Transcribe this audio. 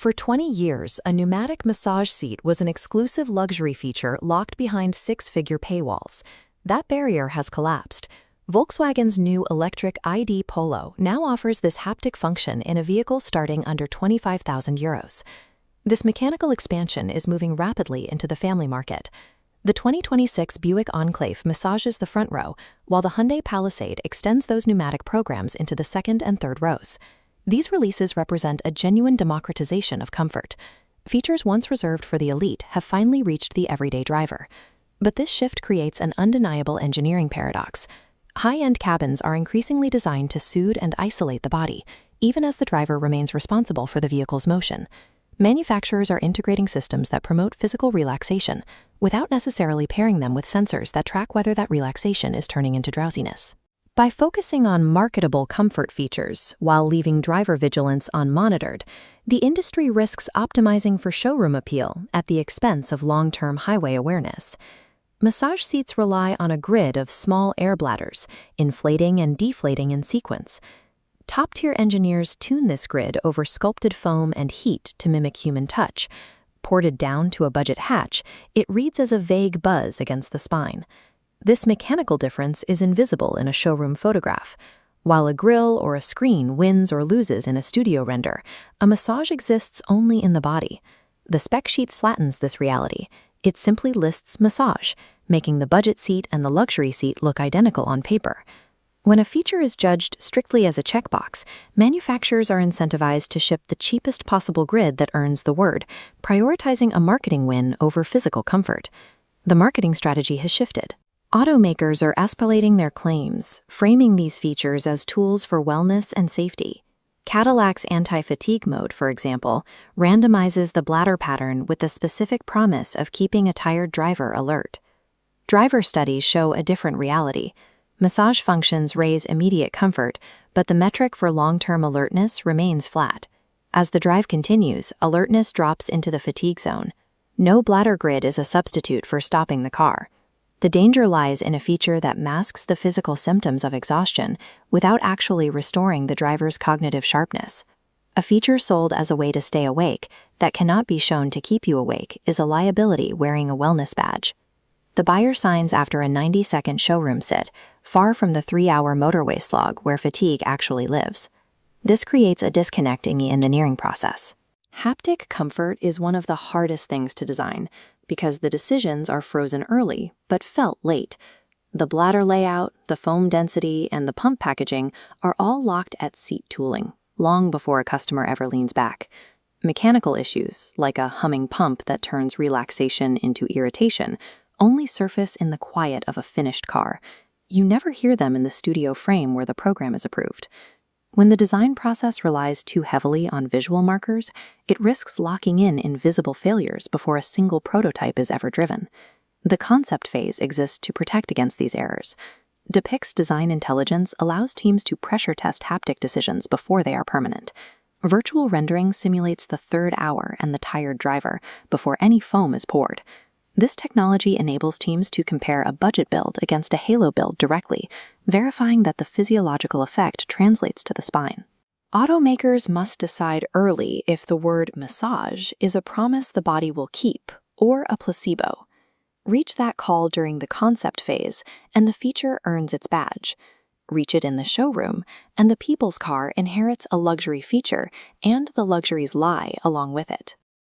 For 20 years, a pneumatic massage seat was an exclusive luxury feature locked behind six-figure paywalls. That barrier has collapsed. Volkswagen's new electric ID Polo now offers this haptic function in a vehicle starting under €25,000. This mechanical expansion is moving rapidly into the family market. The 2026 Buick Enclave massages the front row, while the Hyundai Palisade extends those pneumatic programs into the second and third rows. These releases represent a genuine democratization of comfort. Features once reserved for the elite have finally reached the everyday driver. But this shift creates an undeniable engineering paradox. High-end cabins are increasingly designed to soothe and isolate the body, even as the driver remains responsible for the vehicle's motion. Manufacturers are integrating systems that promote physical relaxation, without necessarily pairing them with sensors that track whether that relaxation is turning into drowsiness. By focusing on marketable comfort features while leaving driver vigilance unmonitored, the industry risks optimizing for showroom appeal at the expense of long-term highway awareness. Massage seats rely on a grid of small air bladders, inflating and deflating in sequence. Top-tier engineers tune this grid over sculpted foam and heat to mimic human touch. Ported down to a budget hatch, it reads as a vague buzz against the spine. This mechanical difference is invisible in a showroom photograph. While a grille or a screen wins or loses in a studio render, a massage exists only in the body. The spec sheet flattens this reality. It simply lists massage, making the budget seat and the luxury seat look identical on paper. When a feature is judged strictly as a checkbox, manufacturers are incentivized to ship the cheapest possible grid that earns the word, prioritizing a marketing win over physical comfort. The marketing strategy has shifted. Automakers are escalating their claims, framing these features as tools for wellness and safety. Cadillac's anti-fatigue mode, for example, randomizes the bladder pattern with the specific promise of keeping a tired driver alert. Driver studies show a different reality. Massage functions raise immediate comfort, but the metric for long-term alertness remains flat. As the drive continues, alertness drops into the fatigue zone. No bladder grid is a substitute for stopping the car. The danger lies in a feature that masks the physical symptoms of exhaustion without actually restoring the driver's cognitive sharpness. A feature sold as a way to stay awake that cannot be shown to keep you awake is a liability wearing a wellness badge. The buyer signs after a 90-second showroom sit, far from the 3-hour motorway slog where fatigue actually lives. This creates a disconnect in the engineering process. Haptic comfort is one of the hardest things to design, because the decisions are frozen early, but felt late. The bladder layout, the foam density, and the pump packaging are all locked at seat tooling, long before a customer ever leans back. Mechanical issues, like a humming pump that turns relaxation into irritation, only surface in the quiet of a finished car. You never hear them in the studio frame where the program is approved. When the design process relies too heavily on visual markers, it risks locking in invisible failures before a single prototype is ever driven. The concept phase exists to protect against these errors. Depix design intelligence allows teams to pressure test haptic decisions before they are permanent. Virtual rendering simulates the third hour and the tired driver before any foam is poured. This technology enables teams to compare a budget build against a halo build directly, verifying that the physiological effect translates to the spine. Automakers must decide early if the word massage is a promise the body will keep or a placebo. Reach that call during the concept phase, and the feature earns its badge. Reach it in the showroom, and the people's car inherits a luxury feature, and the luxuries lie along with it.